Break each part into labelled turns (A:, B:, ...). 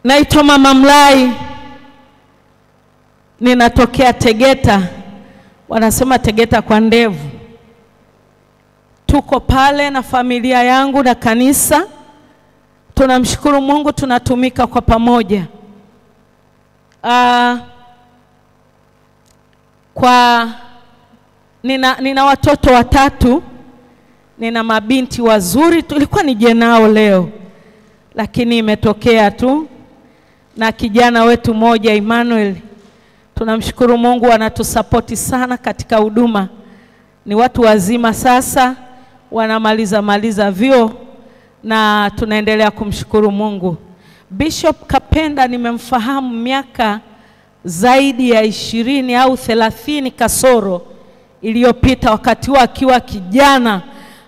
A: Naitwa Mama Mlai, ninatokea Tegeta. Wanasema Tegeta kwa ndevu. Tuko pale na familia yangu na kanisa. Tunamshukuru Mungu, tunatumika kwa pamoja. Nina watoto watatu. Nina mabinti wazuri, tulikuwa nije nao leo, lakini imetokea tu. Na kijana wetu moja Emmanuel, tunamshukuru Mungu, anatusapoti sana katika huduma. Ni watu wazima sasa, wanamaliza vyuo, na tunaendelea kumshukuru Mungu. Bishop Kapenda nimemfahamu miaka zaidi ya 20 au 30 kasoro iliyopita, wakati wa akiwa kijana,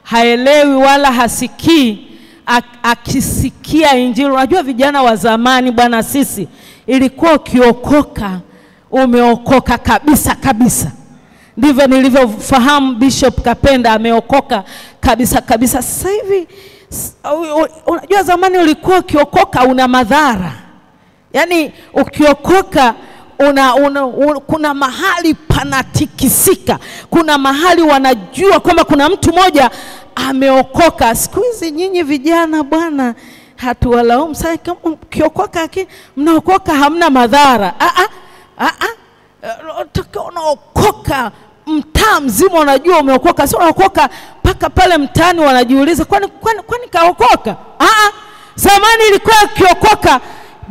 A: haelewi wala hasikii. Akisikia injili, unajua vijana wa zamani bwana, sisi ilikuwa ukiokoka umeokoka kabisa kabisa. Ndivyo nilivyofahamu Bishop Kapenda ameokoka kabisa kabisa. Sasa hivi unajua zamani ulikuwa ukiokoka una madhara. Yaani ukiokoka kuna mahali panatikisika. Kuna mahali wanajua kwamba kuna mtu moja ameokoka. Siku hizi nyinyi vijana bwana, hatuwalaumu. Sasa kama ukiokoka mnaokoka hamna madhara. Unaokoka mtaa mzima unajua umeokoka. Sio unaokoka paka pale mtaani wanajiuliza kwani kaokoka. Zamani ilikuwa ukiokoka,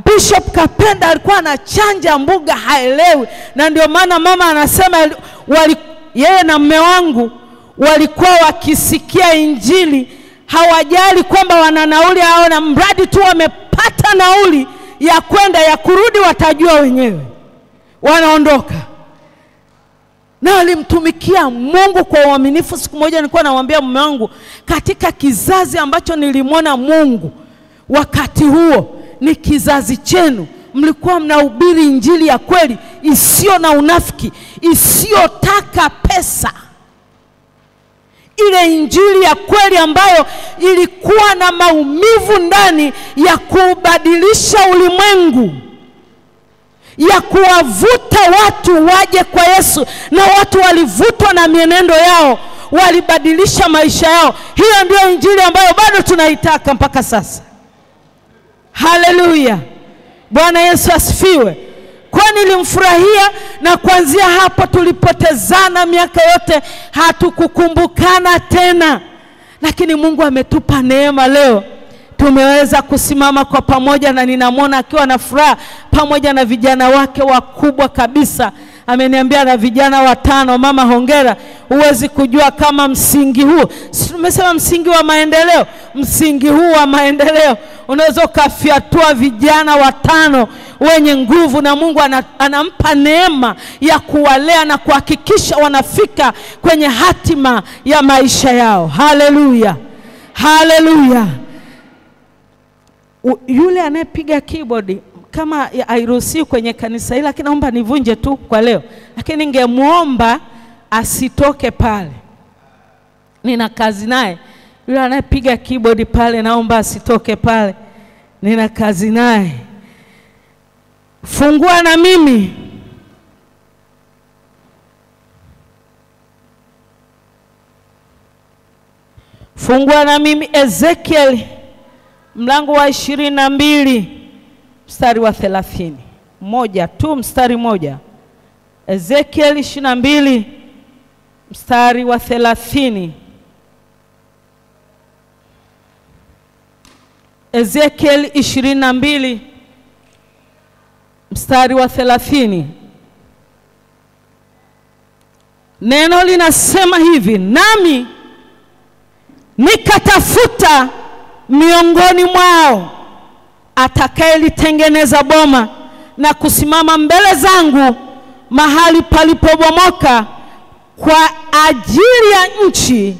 A: Bishop Kapenda alikuwa anachanja mbuga, haelewi. Na ndio maana mama anasema yeye na mume wangu walikuwa wakisikia injili hawajali kwamba wana nauli au, na mradi tu wamepata nauli ya kwenda ya kurudi watajua wenyewe, wanaondoka. Na walimtumikia Mungu kwa uaminifu. Siku moja nilikuwa namwambia mume wangu, katika kizazi ambacho nilimwona Mungu wakati huo ni kizazi chenu. Mlikuwa mnahubiri injili ya kweli, isiyo na unafiki, isiyotaka pesa. Ile injili ya kweli ambayo ilikuwa na maumivu ndani ya kubadilisha ulimwengu, ya kuwavuta watu waje kwa Yesu. Na watu walivutwa na mienendo yao, walibadilisha maisha yao. Hiyo ndio injili ambayo bado tunaitaka mpaka sasa. Haleluya, Bwana Yesu asifiwe. Kwa nilimfurahia, na kuanzia hapo tulipotezana miaka yote, hatukukumbukana tena. Lakini Mungu ametupa neema, leo tumeweza kusimama kwa pamoja, na ninamwona akiwa na furaha pamoja na vijana wake wakubwa kabisa. Ameniambia na vijana 5. Mama hongera, huwezi kujua kama msingi huu, tumesema msingi wa maendeleo, msingi huu wa maendeleo unaweza kufiatua vijana 5 wenye nguvu, na Mungu anampa neema ya kuwalea na kuhakikisha wanafika kwenye hatima ya maisha yao. Haleluya, haleluya. Yule anayepiga keyboard kama hairuhusiwi kwenye kanisa hili, lakini naomba nivunje tu kwa leo, lakini ningemuomba asitoke pale. Nina kazi naye. Yule anayepiga keyboard pale, naomba asitoke pale, nina kazi naye. Fungua na mimi. Fungua na mimi Ezekiel mlango wa 22 mstari wa 30. Moja tu, mstari moja. Ezekiel 22 mstari wa 30. Ezekiel 22 mstari wa 30. Neno linasema hivi: nami nikatafuta miongoni mwao atakayelitengeneza boma na kusimama mbele zangu mahali palipobomoka, kwa ajili ya nchi,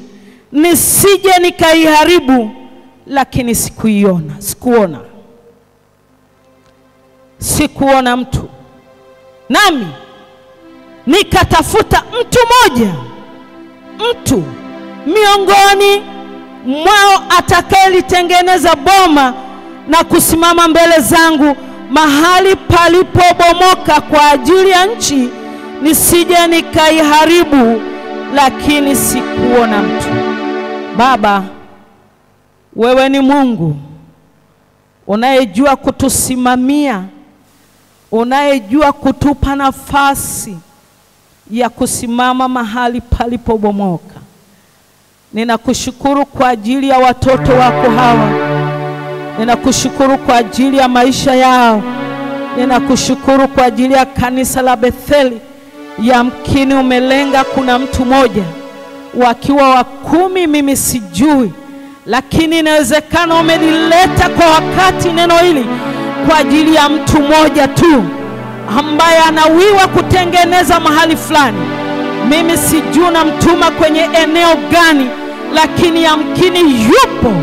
A: nisije nikaiharibu, lakini sikuona mtu. Nami nikatafuta mtu miongoni mwao atakayelitengeneza boma na kusimama mbele zangu mahali palipobomoka kwa ajili ya nchi, nisije nikaiharibu, lakini sikuona mtu. Baba, wewe ni Mungu unayejua kutusimamia, unayejua kutupa nafasi ya kusimama mahali palipobomoka. Ninakushukuru kwa ajili ya watoto wako hawa. Ninakushukuru kwa ajili ya maisha yao. Ninakushukuru kwa ajili ya kanisa la Betheli. Yamkini umelenga kuna mtu moja, wakiwa wa 10 mimi sijui, lakini inawezekana umelileta kwa wakati neno hili kwa ajili ya mtu moja tu ambaye anawiwa kutengeneza mahali fulani. Mimi sijui namtuma kwenye eneo gani, lakini yamkini yupo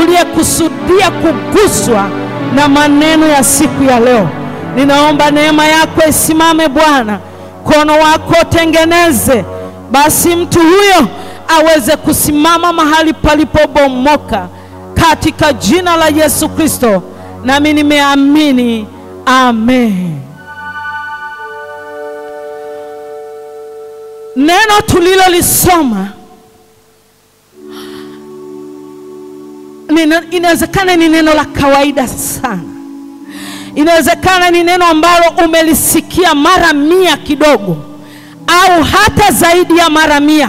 A: uliyekusudia kuguswa na maneno ya siku ya leo. Ninaomba neema yako isimame Bwana, mkono wako tengeneze, basi mtu huyo aweze kusimama mahali palipobomoka katika jina la Yesu Kristo. Nami nimeamini, amen. Neno tulilolisoma inawezekana ni neno la kawaida sana. Inawezekana ni neno ambalo umelisikia mara 100 kidogo au hata zaidi ya mara 100.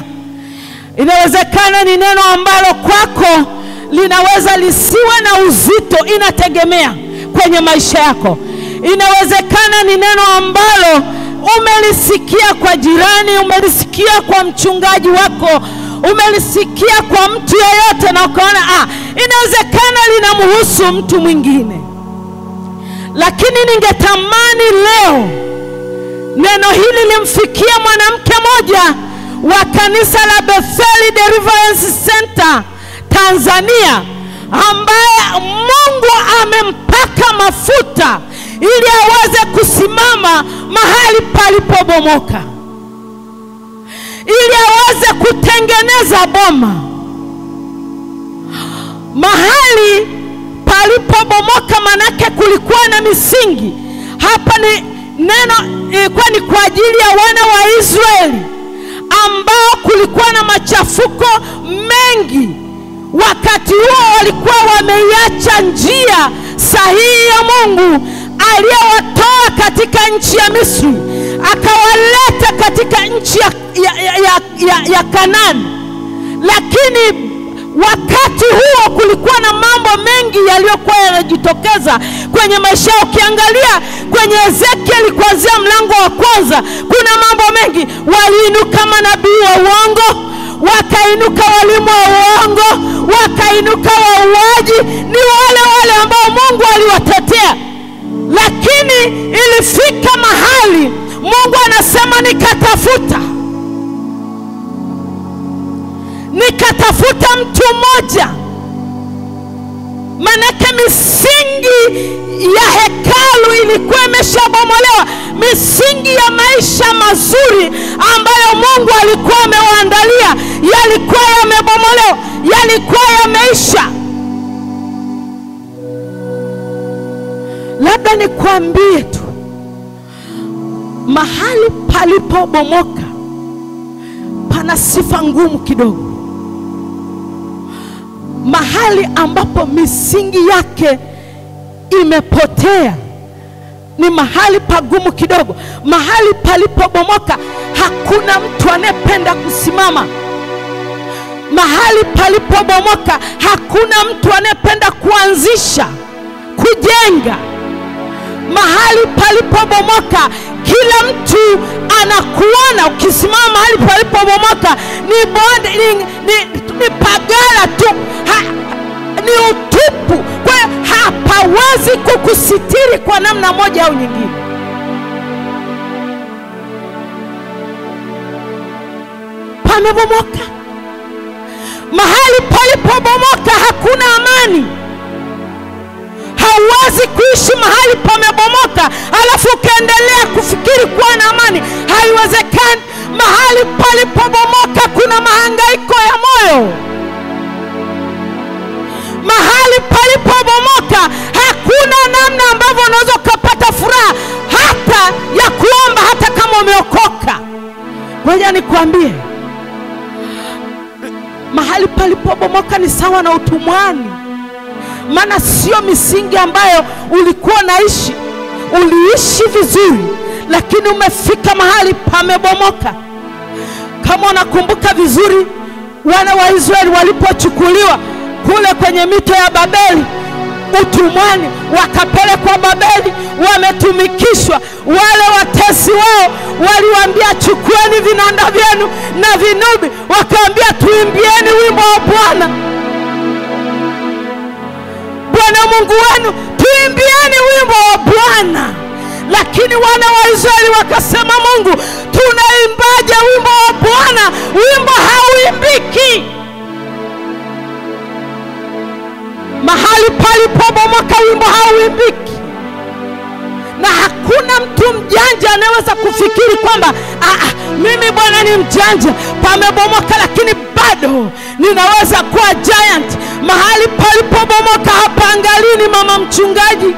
A: Inawezekana ni neno ambalo kwako linaweza lisiwe na uzito, inategemea kwenye maisha yako. Inawezekana ni neno ambalo umelisikia kwa jirani, umelisikia kwa mchungaji wako, umelisikia kwa mtu yeyote na ukaona inawezekana linamhusu mtu mwingine. Lakini ningetamani leo neno hili limfikie mwanamke moja wa kanisa la Betheli Deliverance Center Tanzania, ambaye Mungu amempaka mafuta ili aweze kusimama mahali palipobomoka, ili aweze kutengeneza boma. Mahali palipobomoka manake kulikuwa na misingi. Hapa ni neno ilikuwa ni kwa ajili ya wana wa Israeli ambao kulikuwa na machafuko mengi. Wakati huo walikuwa wameiacha njia sahihi ya Mungu aliyewatoa katika nchi ya Misri, akawaleta katika nchi ya Kanaani. Lakini wakati huo kulikuwa na mambo mengi yaliyokuwa yanajitokeza kwenye maisha. Ukiangalia kwenye Ezekieli kuanzia mlango wa 1, kuna mambo mengi. Waliinuka manabii wa uongo, wakainuka walimu wa uongo, wakainuka wauaji. Ni wale ambao Mungu aliwatetea. Lakini ilifika mahali Mungu anasema nikatafuta mtu mmoja. Manake misingi ya hekalu ilikuwa imeshabomolewa. Misingi ya maisha mazuri ambayo Mungu alikuwa amewaandalia yalikuwa yamebomolewa, yalikuwa yameisha. Labda nikwambie tu, mahali palipobomoka pana sifa ngumu kidogo. Mahali ambapo misingi yake imepotea ni mahali pagumu kidogo. Mahali palipobomoka hakuna mtu anayependa kusimama. Mahali palipobomoka hakuna mtu anayependa kuanzisha, kujenga. Mahali palipobomoka kila mtu anakuona ukisimama mahali palipobomoka ni bonde, ni pagala tu, ni utupu. Kwa hapawezi kukusitiri kwa namna moja au nyingine. Pamebomoka. Mahali palipobomoka hakuna amani. Hauwezi kuishi mahali pamebomoka alafu ukaendelea kufikiri kuwa na amani. Haiwezekani. Mahali palipobomoka kuna mahangaiko ya moyo. Mahali palipobomoka hakuna namna ambavyo unaweza kupata Ngoja nikwambie, mahali palipobomoka ni sawa na utumwani. Maana sio misingi ambayo ulikuwa naishi, uliishi vizuri, lakini umefika mahali pamebomoka. Kama unakumbuka vizuri, wana wa Israeli walipochukuliwa kule kwenye mito ya Babeli utumwani, wakapelekwa Babeli, wametumikishwa. Wale watesi wao waliwaambia, chukueni vinanda vyenu na vinubi, wakaambia tuimbieni wimbo wa Bwana Mungu wenu, tuimbieni wimbo wa Bwana. Lakini wana wa Israeli wakasema, Mungu, tunaimbaje wimbo wa Bwana? Wimbo hauimbiki. Mahali palipobomoka wimbo hauimbiki. Na hakuna mtu mjanja anaweza kufikiri kwamba mimi bwana ni mjanja, pamebomoka lakini bado ninaweza kuwa giant. Mahali palipobomoka hapa angalini, mama mchungaji,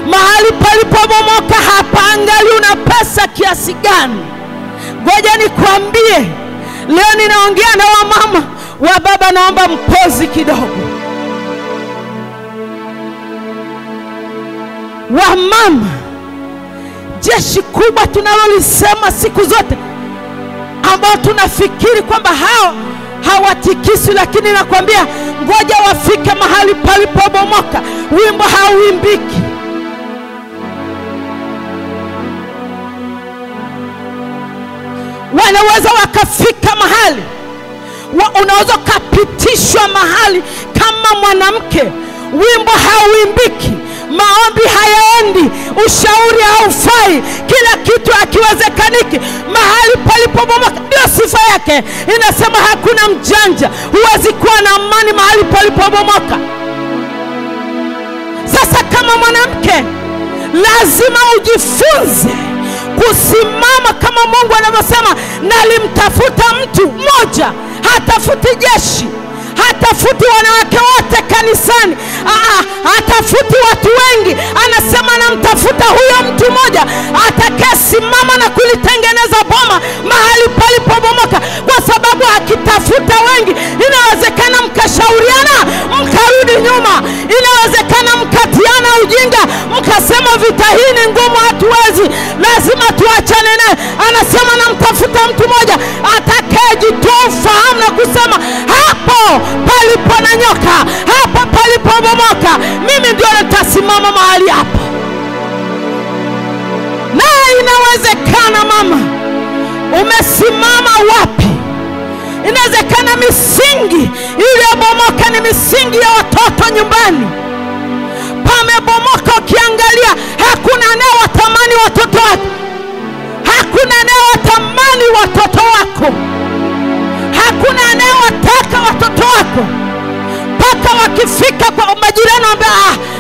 A: mahali palipobomoka hapa angali una pesa kiasi gani. Ngoja nikwambie, leo ninaongea na wamama. Wa baba naomba mpozi kidogo. Wamama, jeshi kubwa tunalolisema siku zote, ambao tunafikiri kwamba hao hawatikisi, lakini nakwambia ngoja wafike mahali palipobomoka wimbo hauimbiki. Wanaweza wakafika mahali unaweza kapitishwa mahali kama mwanamke, wimbo hauimbiki, maombi hayaendi, ushauri haufai, kila kitu hakiwezekaniki. Mahali palipobomoka ndio sifa yake inasema hakuna mjanja. Huwezi kuwa na amani mahali palipobomoka. Sasa kama mwanamke lazima ujifunze kusimama kama Mungu anavyosema, nalimtafuta mtu mmoja, hatafuti jeshi, hatafuti wanawake wote kanisani, hatafuti watu wengi. Anasema namtafuta huyo mtu mmoja atakayesimama na kulitengeneza boma mahali palipobomoka. Kwa sababu akitafuta wengi, inawezekana mkashauriana mkarudi nyuma, inawezekana mkatiana ujinga, mkasema vita hii ni ngumu, hatuwezi, lazima tuachane naye. Anasema namtafuta mtu mmoja atakayejitoa ufahamu na kusema, hapo palipo na nyoka, hapo palipobomoka, mimi ndio nitasimama mahali hapo. Na inawezekana mama, umesimama wapi? Inawezekana misingi iliyobomoka ni misingi ya watoto nyumbani. Pamebomoka, ukiangalia hakuna anayewatamani watoto wako, hakuna anayewatamani watoto wako, hakuna anayewataka watoto wako. Mpaka wakifika kwa majirani wambia,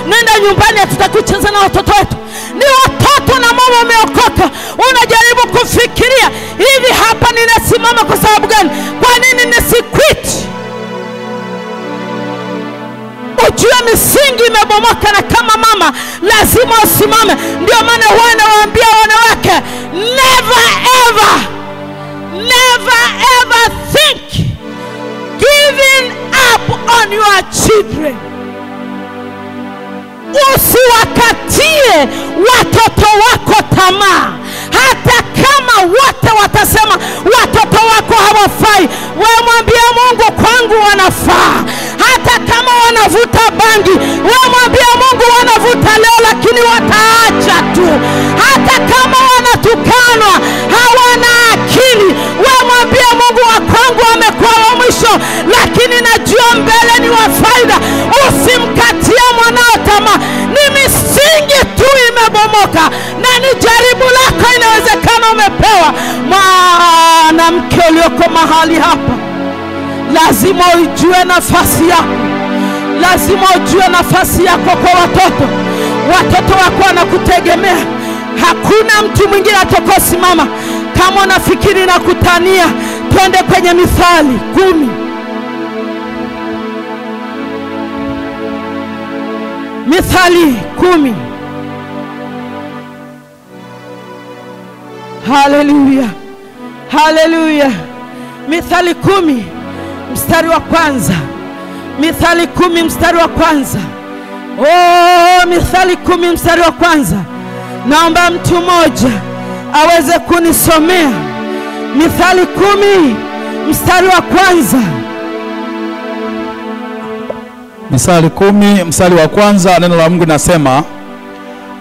A: nenda nyumbani, hatutakucheza na watoto wetu. Ni watoto na mama umeokoka. Unajaribu kufikiria, hivi hapa ninasimama kwa sababu gani? Kwa nini nisiquit? Ujue misingi imebomoka, na kama mama lazima usimame. Ndio maana huwa nawaambia wanawake, never ever think giving up on your children. Usiwakatie watoto wako tamaa, hata kama wote watasema watoto wako hawafai. Wewe mwambie Mungu, kwangu wanafaa. Hata kama wanavuta bangi, wewe mwambie Mungu, wanavuta leo lakini wataacha tu. Hata kama wanatukanwa, hawana akili, wewe mwambie Mungu, wa kwangu wamekuwa wa mwisho, lakini najua mbele ni wa faida. Usimkatie mwanao tamaa. Ni misingi tu imebomoka, na ni jaribu lako. Inawezekana umepewa. Mwanamke ulioko mahali hapa, lazima ujue nafasi yako. Lazima ujue nafasi yako kwa watoto. Watoto wako wanakutegemea. Hakuna mtu mwingine atakayesimama. Kama unafikiri na kutania, twende kwenye Mithali 10. Mithali 10. Haleluya, Haleluya. Mithali 10 mstari wa kwanza. Mithali 10 mstari wa kwanza. Oh, Mithali 10 mstari wa kwanza. Naomba mtu mmoja aweze kunisomea Mithali 10 mstari wa kwanza.
B: Mithali 10 mstari wa kwanza. Neno la Mungu linasema,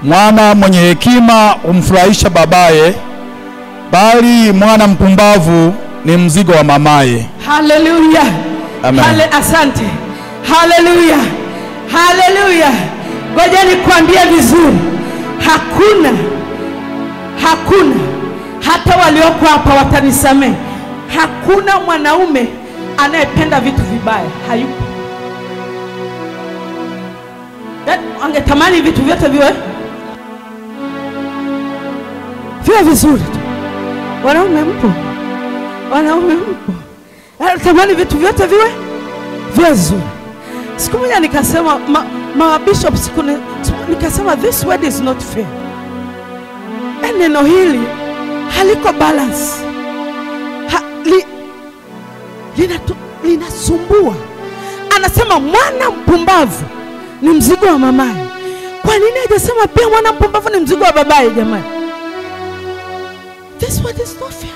B: mwana mwenye hekima humfurahisha babaye, bali mwana mpumbavu ni mzigo wa mamaye.
A: Haleluya.
B: Amen.
A: Asante. Haleluya. Haleluya. Ngoja nikwambie vizuri. Hakuna hata walioko hapa watanisamehe, hakuna mwanaume anayependa vitu vibaya. Hayupo. Angetamani vitu vyote viwe vizuri tu. Wanaume mpo? Anatamani vitu vyote viwe vizuri. Siku moja nikasema bishop, nikasema this word is not fair. Neno hili haliko balance. Linasumbua. Anasema mwana mpumbavu ni mzigo wa mamaye. Kwa nini hajasema pia mwana mpumbavu ni mzigo wa babaye jamani? This word is not fair.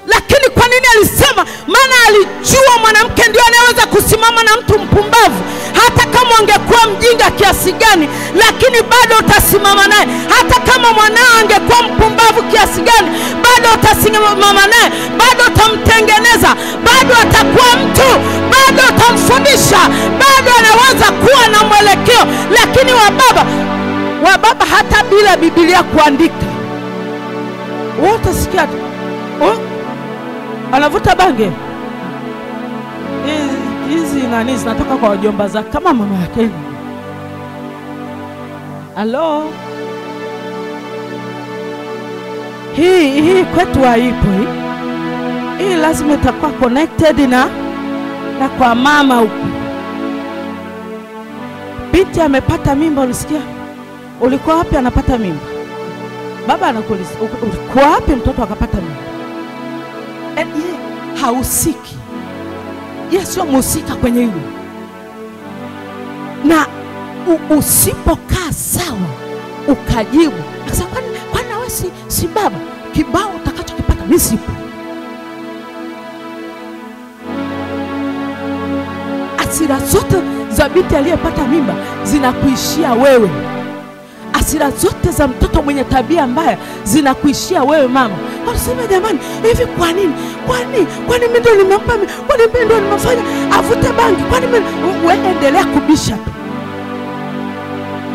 A: Lakini kwa nini alisema? Maana alijua mwanamke ndio anayeweza kusimama na mtu mpumbavu. Hata kama ungekuwa mjinga kiasi gani, lakini bado utasimama naye. Hata kama mwanao angekuwa mpumbavu kiasi gani, bado utasimama naye, bado utamtengeneza, bado atakuwa mtu, bado utamfundisha, bado anaweza kuwa na mwelekeo. Lakini wababa hata bila Biblia kuandika, wote sikia tu. Anavuta bange. Hizi nani zinatoka kwa wajomba za kama mama yake. Hello. Hii kwetu haipo hii. Hii lazima itakuwa connected na kwa mama huko. Binti amepata mimba, ulisikia? Ulikuwa wapi anapata mimba? Baba anakuuliza, ulikuwa wapi mtoto akapata mimba? Hausiki. Sio musika kwenye hilo. Na usipokaa sawa ukajibu, akasema kwani wewe si baba, kibao utakachokipata mimi sipo. Hasira zote za binti aliyepata mimba zinakuishia wewe. Hasira zote za mtoto mwenye tabia mbaya zinakuishia wewe mama. Wanasema jamani, hivi kwa nini? Kwani mimi ndio nimempa? Kwani mimi ndio nimefanya avute bangi? Kwani mimi? Wewe endelea kubisha.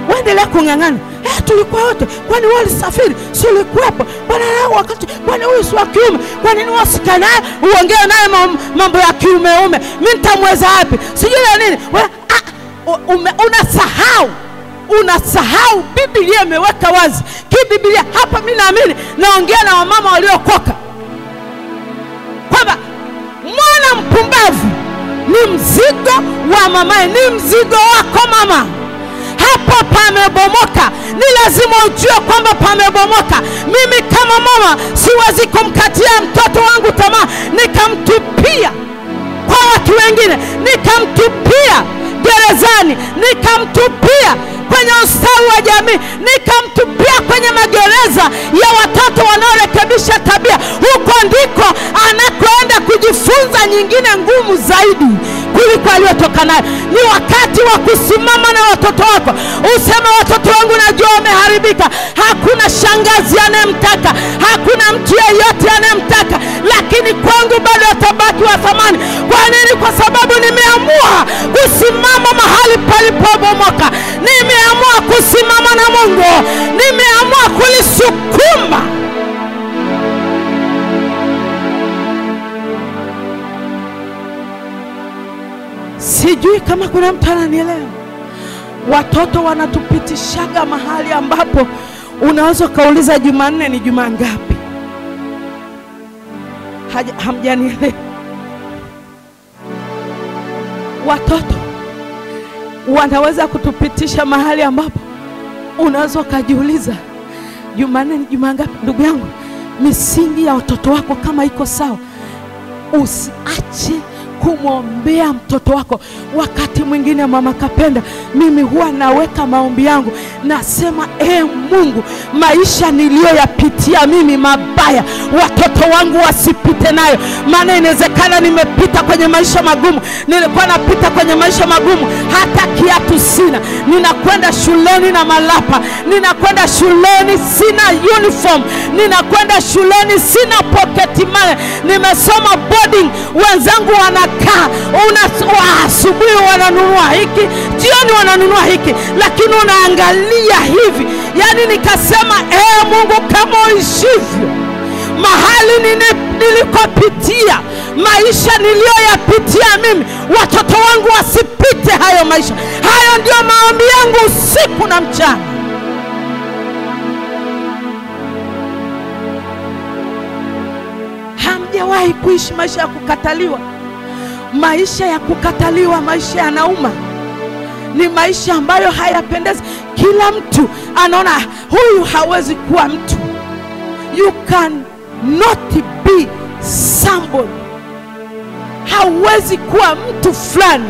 A: Wewe endelea kungangana. Tulikuwa wote. Kwani wale safiri? Si ulikuwepo? Bwana nao wakati kwani huyu si wa kiume? Kwa nini wasika naye uongee naye mambo ya kiume? Mimi nitamweza wapi? Sijui nini. Wewe unasahau Biblia imeweka wazi. Biblia hapa mimi naamini naongea na wamama waliokoka kwamba mwana mpumbavu ni mzigo wa mamaye, ni mzigo wako mama. Hapo pamebomoka. Ni lazima ujue kwamba pamebomoka. Mimi kama mama siwezi kumkatia mtoto wangu tamaa nikamtupia kwa watu wengine, nikamtupia gerezani, nikamtupia kwenye ustawi wa jamii, nikamtupia kwenye magereza ya watoto wanaorekebisha tabia. Huko ndiko anakoenda kujifunza nyingine ngumu zaidi kuliko aliyotoka nayo. Ni wakati wa kusimama na watoto wako. Useme watoto wangu najua wameharibika. Hakuna shangazi anayemtaka, hakuna mtu yeyote anayemtaka, lakini kwangu bado atabaki wa thamani. Kwa nini? Kwa sababu nimeamua kusimama mahali palipobomoka. Nimeamua kusimama na Mungu. Nimeamua kulisukuma. Sijui kama kuna mtu ananielewa. Watoto wanatupitishaga mahali ambapo unaweza kauliza Jumanne ni juma ngapi? Hamjanielewa. Watoto wanaweza kutupitisha mahali ambapo unaweza kujiuliza Jumanne ni juma ngapi? Ndugu yangu, misingi ya watoto wako kama iko sawa, usiache kumwombea mtoto wako. Wakati mwingine Mama Kapenda, mimi huwa naweka maombi yangu, nasema Mungu, maisha niliyoyapitia mimi mabaya, watoto wangu wasipite nayo. Maana inawezekana nimepita kwenye maisha magumu, nilikuwa napita kwenye maisha magumu, hata kiatu sina, ninakwenda shuleni na malapa, ninakwenda shuleni sina uniform, ninakwenda shuleni sina pocket money, nimesoma boarding, wenzangu wanakaa, asubuhi wananunua hiki, jioni wananunua hiki, lakini unaangalia hivi. Yani nikasema Mungu, kama uishivyo, mahali nilikopitia, maisha niliyoyapitia mimi, watoto wangu wasipite hayo maisha. Hayo ndio maombi yangu usiku na mchana. Hamjawahi kuishi maisha ya kukataliwa? Maisha ya kukataliwa, maisha yanauma, ni maisha ambayo hayapendezi. Kila mtu anaona huyu hawezi kuwa mtu. You can not be somebody. Hawezi kuwa mtu fulani.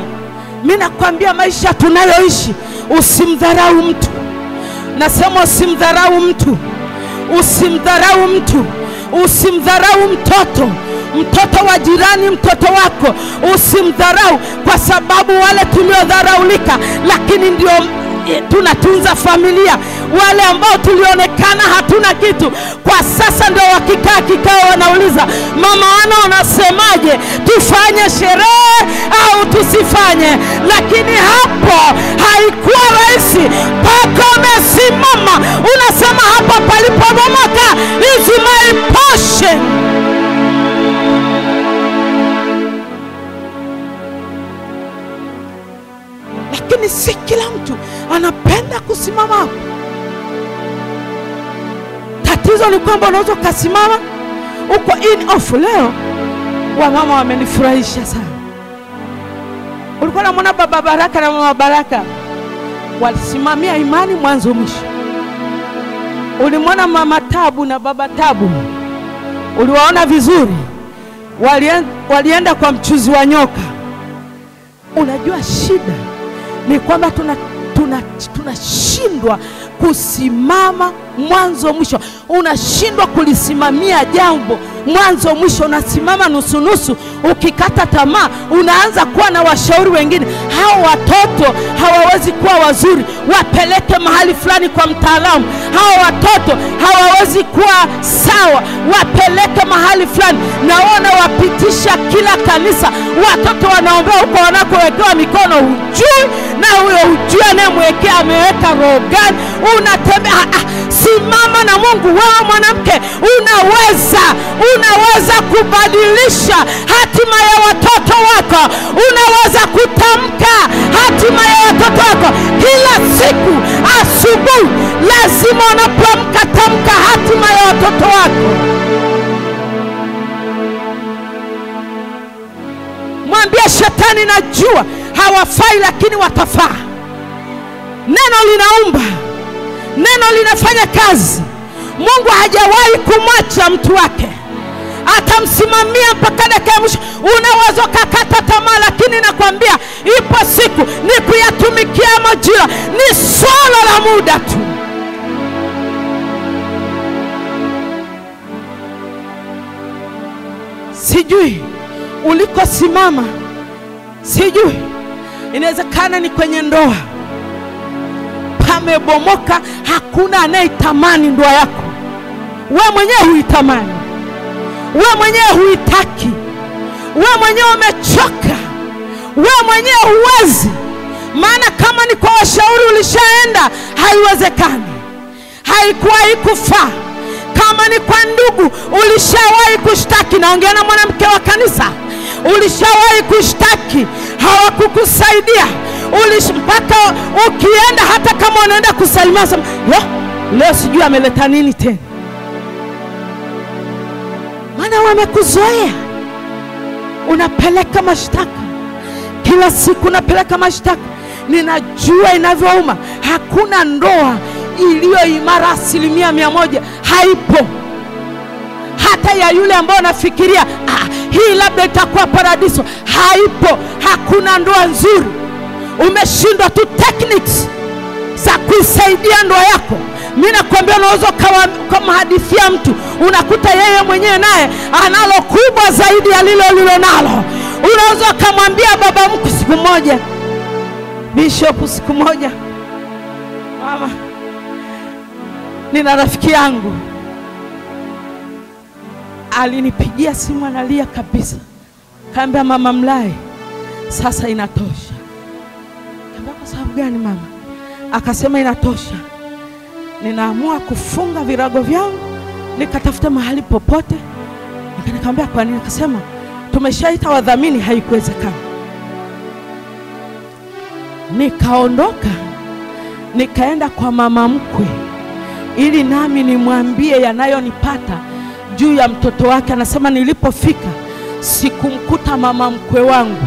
A: Mimi nakwambia maisha tunayoishi, usimdharau mtu. Nasema usimdharau mtu. Usimdharau mtu. Usimdharau mtoto wa jirani, mtoto wako usimdharau, kwa sababu wale tuliodharaulika lakini ndio tunatunza familia. Wale ambao tulionekana hatuna kitu, kwa sasa ndio wakikaa kikao wanauliza, Mama Ana unasemaje, tufanye sherehe au tusifanye? Lakini hapo haikuwa rahisi. Pako umesimama unasema, hapa palipobomoka is my portion. Lakini si kila mtu anapenda kusimama hapo. Tatizo ni kwamba unaweza kusimama uko in off. Leo wamama wamenifurahisha sana. Ulikuwa unamwona Baba Baraka na Mama Baraka walisimamia imani mwanzo mwisho. Ulimwona Mama Tabu na Baba Tabu, uliwaona vizuri, walienda kwa mchuzi wa nyoka. Unajua shida ni kwamba tunashindwa kusimama mwanzo mwisho. Unashindwa kulisimamia jambo mwanzo mwisho, unasimama nusu nusu. Ukikata tamaa unaanza kuwa na washauri wengine. Hao watoto hawawezi kuwa wazuri, wapeleke mahali fulani kwa mtaalamu. Hao watoto hawawezi kuwa sawa, wapeleke mahali fulani. Naona wapitisha kila kanisa, watoto wanaombea huko wanakowekewa mikono hujui, na huyo hujui anayemwekea ameweka roho gani. Unatembea, simama na Mungu. Wewe mwanamke unaweza kubadilisha hatima ya watoto wako. Unaweza kutamka hatima ya watoto wako. Kila siku asubuhi lazima unapoamka tamka hatima ya watoto wako. Mwambie shetani, najua hawafai lakini watafaa. Neno linaumba, neno linafanya kazi. Mungu hajawahi kumwacha mtu wake, atamsimamia mpaka dakika ya mwisho. Unaweza kukata tamaa, lakini nakwambia ipo siku ni kuyatumikia majira, ni swala la muda tu. Sijui ulikosimama, sijui, inawezekana ni kwenye ndoa pamebomoka, hakuna anayetamani ndoa yako. Wewe mwenyewe huitamani, wewe mwenyewe huitaki, wewe mwenyewe umechoka, wewe mwenyewe huwezi. Maana kama ni kwa washauri ulishaenda, haiwezekani, haikuwahi kufaa. Kama ni kwa ndugu ulishawahi kushtaki, naongea na mwanamke wa kanisa, ulishawahi kushtaki, hawakukusaidia. Mpaka ukienda, hata kama unaenda kusalimia, leo sijui ameleta nini tena. Maana wamekuzoea. Unapeleka mashtaka kila siku, unapeleka mashtaka. Ninajua inavyouma. Hakuna ndoa iliyo imara 100%. Haipo. hata ya yule ambao unafikiria hii labda itakuwa paradiso. Haipo. Hakuna ndoa nzuri. Umeshindwa tu techniques za kuisaidia ndoa yako. Mimi nakwambia unaweza kama hadithia mtu, unakuta yeye mwenyewe naye analo kubwa zaidi ya lile nalo. Unaweza kumwambia baba mkuu siku moja, bishop siku moja, mama, nina rafiki yangu alinipigia simu analia kabisa. Kaambia mama Mlai, sasa inatosha. Kaambia kwa sababu gani mama? Akasema inatosha. Ninaamua kufunga virago vyangu nikatafuta mahali popote. Nikamwambia kwa nini? Akasema tumeshaita wadhamini, haikuwezekana. Nikaondoka nikaenda kwa mama mkwe ili nami nimwambie yanayonipata juu ya mtoto wake. Anasema nilipofika sikumkuta mama mkwe wangu.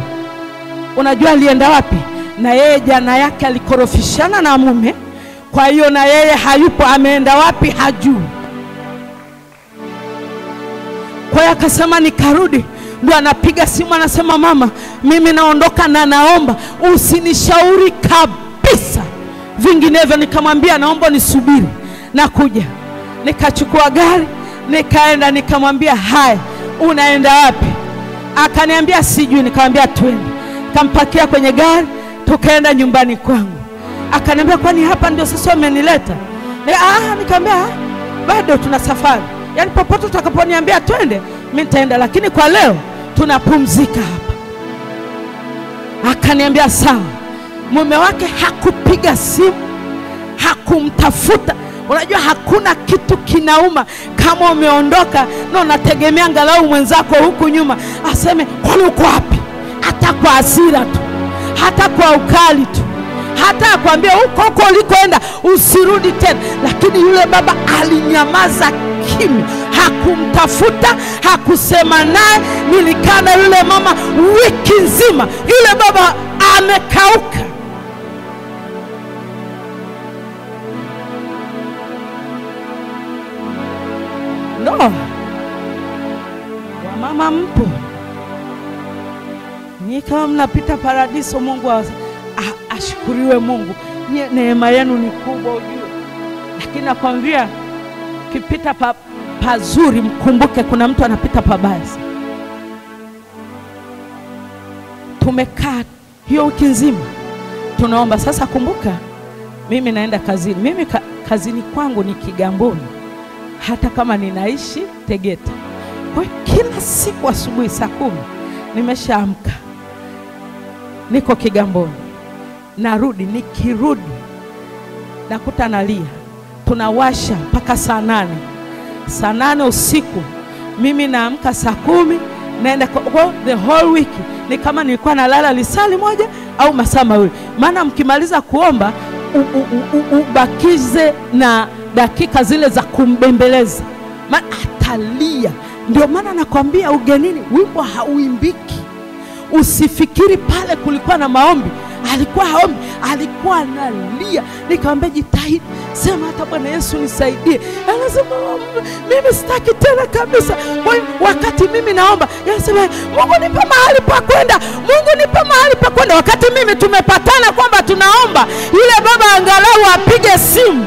A: Unajua alienda wapi? Na yeye jana yake alikorofishana na mume, kwa hiyo na yeye hayupo. Ameenda wapi? Hajui. Kwa hiyo akasema nikarudi, ndio anapiga simu anasema mama, mimi naondoka na naomba usinishauri kabisa vinginevyo. Nikamwambia naomba nisubiri nakuja. Nikachukua gari nikaenda, nikamwambia haya unaenda wapi? Akaniambia sijui. Nikamwambia twende. Kampakia kwenye gari tukaenda nyumbani kwangu. Akaniambia kwani hapa ndio sasa umenileta? Nikamwambia bado tuna safari. Yaani popote utakaponiambia twende mimi nitaenda, lakini kwa leo tunapumzika hapa. Akaniambia sawa. Mume wake hakupiga simu, hakumtafuta. Unajua hakuna kitu kinauma kama umeondoka na unategemea angalau mwenzako huku nyuma aseme kwani uko wapi? Hata kwa hasira tu, hata kwa ukali tu, hata akwambia huko ulikoenda usirudi tena. Lakini yule baba alinyamaza kimya, hakumtafuta, hakusema naye. Nilikaa na yule mama wiki nzima. Yule baba amekauka. No. Wamama mpo. Ni kama mnapita paradiso. Mungu ashukuriwe Mungu. Neema yenu ni kubwa ujue. Lakini nakwambia kipita pazuri mkumbuke kuna mtu anapita pabaya. Tumekaa hiyo wiki nzima tunaomba. Sasa kumbuka mimi naenda kazini. Mimi kazini kwangu ni Kigamboni, hata kama ninaishi Tegeta. Kwa kila siku asubuhi saa 10 nimeshaamka, niko Kigamboni. Narudi, nikirudi nakuta nalia. Tunawasha mpaka saa 8. Saa 8 usiku. Mimi naamka saa 10 naenda kwa the whole week. Ni kama nilikuwa nalala lisali moja au masaa mawili. Maana mkimaliza kuomba ubakize na dakika zile za kumbembeleza. Maana atalia. Ndio maana nakwambia ugenini wimbo hauimbiki. Usifikiri pale kulikuwa na maombi. Alikuwa haombi, alikuwa analia. Nikamwambia jitahidi, sema hata Bwana Yesu nisaidie. Anasema mimi sitaki tena kabisa. Wakati mimi naomba, anasema Mungu nipe mahali pa kwenda. Mungu nipe mahali pa kwenda. Wakati mimi tumepatana kwamba tunaomba, yule baba angalau apige simu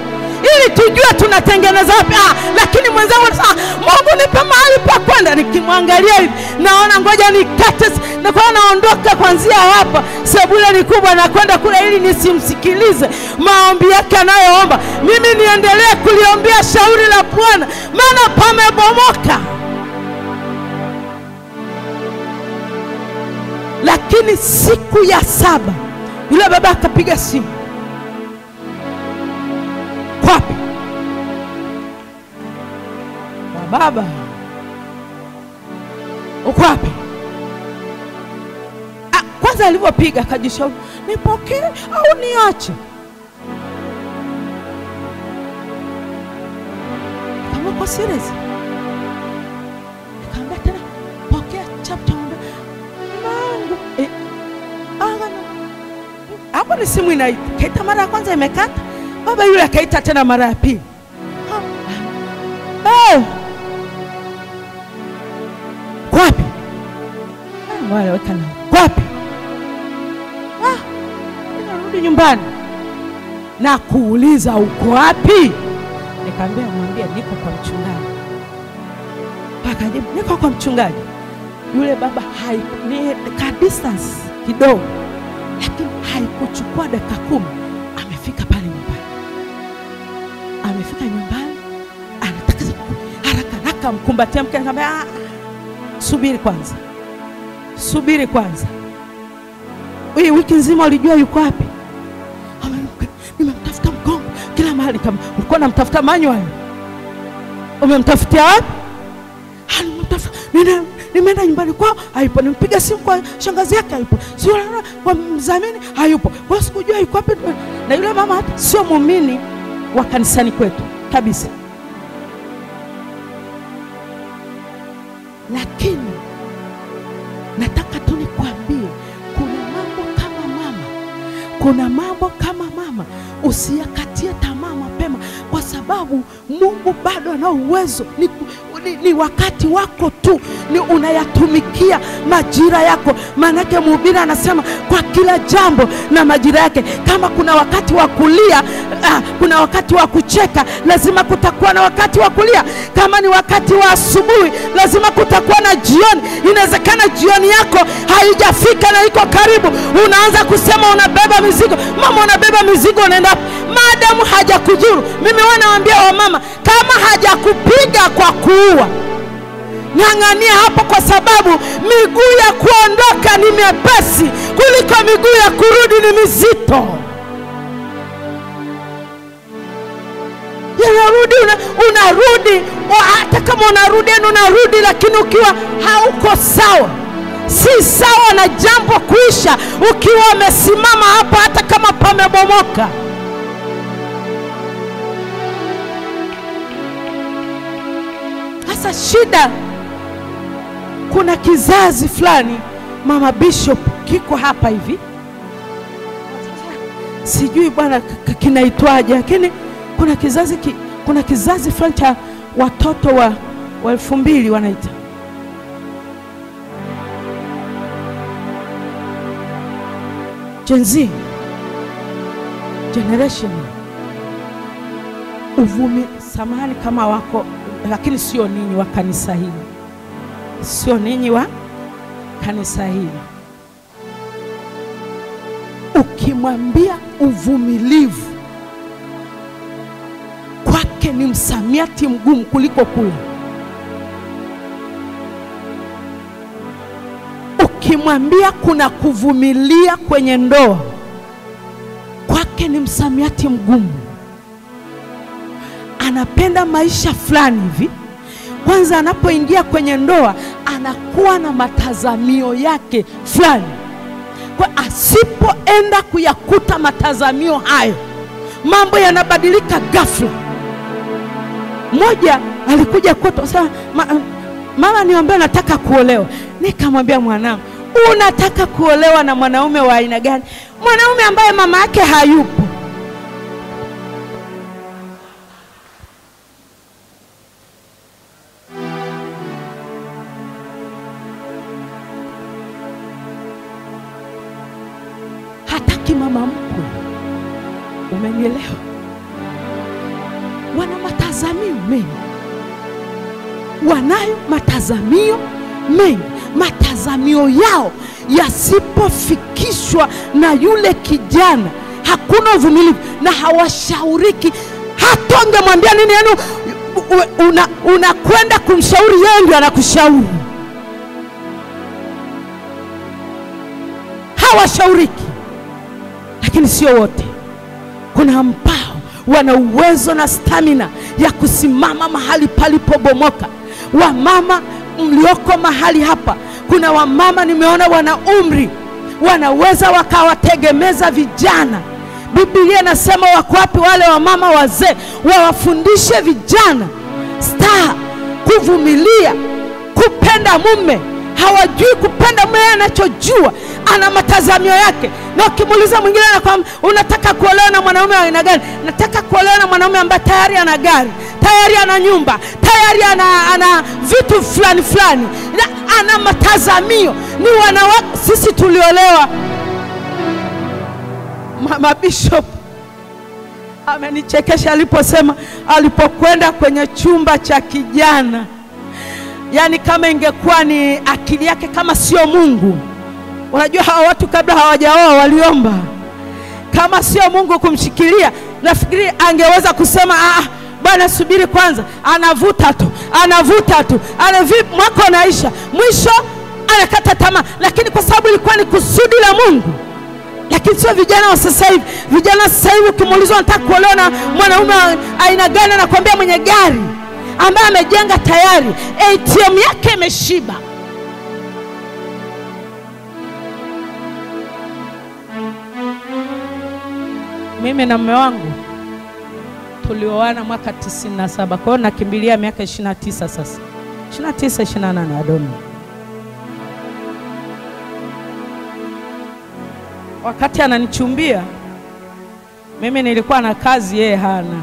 A: ili tujue tunatengeneza wapi. Lakini mwenzangu anasema Mungu nipe mahali pa kwenda. Nikimwangalia hivi naona ngoja nikate, na kwa naondoka kuanzia hapa sebule ni kubwa na kwenda kule ili nisimsikilize maombi yake anayoomba. Mimi niendelee kuliombea shauri la Bwana, maana pamebomoka. Lakini siku ya 7 yule baba akapiga simu. Kwapi? Baba, uko wapi? Kwanza alivyopiga akajishauri, nipokee au niache? Kama kwa serious. Nikamwambia tena, pokea chapter moja. Mungu, hapo ni simu inaita mara ya kwanza imekata. Baba yule akaita tena mara ya pili. wale weka na wapi? Narudi nyumbani. Na kuuliza uko wapi? Nikamwambia mwambie niko kwa mchungaji. Akajibu niko kwa mchungaji. Yule baba ni ka distance kidogo, lakini haikuchukua dakika 10 amefika pale nyumbani. Amefika nyumbani, anataka haraka mkumbatia mke. Nikamwambia subiri kwanza. Subiri kwanza. Wewe wiki nzima ulijua yuko wapi? Nimemtafuta mgongo kila mahali. Kama ulikuwa unamtafuta manual, umemtafutia wapi? Nimemtafuta. Nimeenda nyumbani kwao, hayupo. Nimpiga simu kwa shangazi yake, hayupo. Sio kwa mzamini, hayupo. Kwa sikujua yuko wapi. Na yule mama hata sio muumini wa kanisani kwetu kabisa. Lakini nataka tu nikwambie, kuna mambo kama mama usiyakatie tamaa mapema, kwa sababu Mungu bado ana uwezo. Ni wakati wako tu, ni unayatumikia majira yako. Maanake mhubiri anasema kwa kila jambo na majira yake. Kama kuna wakati wa kulia, kuna wakati wa kucheka, lazima kutakuwa na wakati wa kulia. Kama ni wakati wa asubuhi, lazima kutakuwa na jioni. Inawezekana jioni yako haijafika na iko karibu, unaanza kusema unabeba mizigo. Mama, unabeba mizigo, unaenda maadamu hajakujuru. Mimi wanawaambia wamama, kama hajakupiga kwa kuua, ng'ang'ania hapo, kwa sababu miguu ya kuondoka ni mepesi kuliko miguu ya kurudi ni mizito. Unarudi, hata kama unarudi, lakini ukiwa hauko sawa. Si sawa na jambo kuisha ukiwa umesimama hapa hata kama pamebomoka. Sasa shida, kuna kizazi fulani, Mama Bishop, kiko hapa hivi. Sijui bwana kinaitwaje, lakini kuna kizazi fulani cha watoto wa 2000 wanaita Gen Z generation. Samahani kama wako, lakini sio ninyi wa kanisa hili. Sio ninyi wa kanisa hili. Ukimwambia uvumilivu, kwake ni msamiati mgumu kuliko kula. Ukimwambia kuna kuvumilia kwenye ndoa, kwake ni msamiati mgumu. Anapenda maisha fulani hivi. Kwanza anapoingia kwenye ndoa, anakuwa na matazamio yake fulani. Kwa asipoenda kuyakuta matazamio hayo, mambo yanabadilika ghafla. Mmoja alikuja kwetu, sasa mama niombe nataka kuolewa. Nikamwambia mwanangu, unataka kuolewa na mwanaume wa aina gani? Mwanaume ambaye mama yake hayupo. Hataki mama mkwe. Umenielewa? Wana matazamio mengi. Wanayo matazamio mengi. Matazamio yao yasipofikishwa na yule kijana, hakuna uvumilivu na hawashauriki. Hata ungemwambia nini, yani unakwenda kumshauri, yeye ndiye anakushauri. Hawashauriki. Lakini sio wote. Kuna ambao wana uwezo na stamina ya kusimama mahali palipobomoka. Wamama mlioko mahali hapa, kuna wamama nimeona wana umri, wanaweza wakawategemeza vijana. Biblia inasema wako wapi wale wamama wazee, wawafundishe vijana kuvumilia, kupenda mume. Hawajui kupenda mume, anachojua ana matazamio yake. Na ukimuuliza mwingine anakuambia unataka kuolewa na mwanaume wa aina gani? Nataka kuolewa na mwanaume ambaye tayari ana gari, tayari ana nyumba, tayari ana vitu fulani fulani. ana matazamio. Ni wanawake. Sisi tuliolewa, Mama Bishop amenichekesha aliposema alipokwenda kwenye chumba cha kijana, yani kama ingekuwa ni akili yake kama sio Mungu. Unajua hawa watu kabla hawajaoa waliomba, kama sio Mungu kumshikilia, nafikiri angeweza kusema bwana subiri kwanza. Anavuta tu mwaka unaisha, mwisho anakata tamaa. Lakini kwa sababu ilikuwa ni kusudi la Mungu. Lakini sio vijana wa sasa hivi. Vijana sasa hivi ukimuulizwa anataka kuolewa na mwanaume aina gani, anakuambia mwenye gari ambaye amejenga tayari, ATM yake imeshiba. Mimi na mume wangu tulioana mwaka 97. Kwa hiyo nakimbilia miaka 29 sasa. 29 28 adono. Wakati ananichumbia mimi nilikuwa na kazi, yeye hana.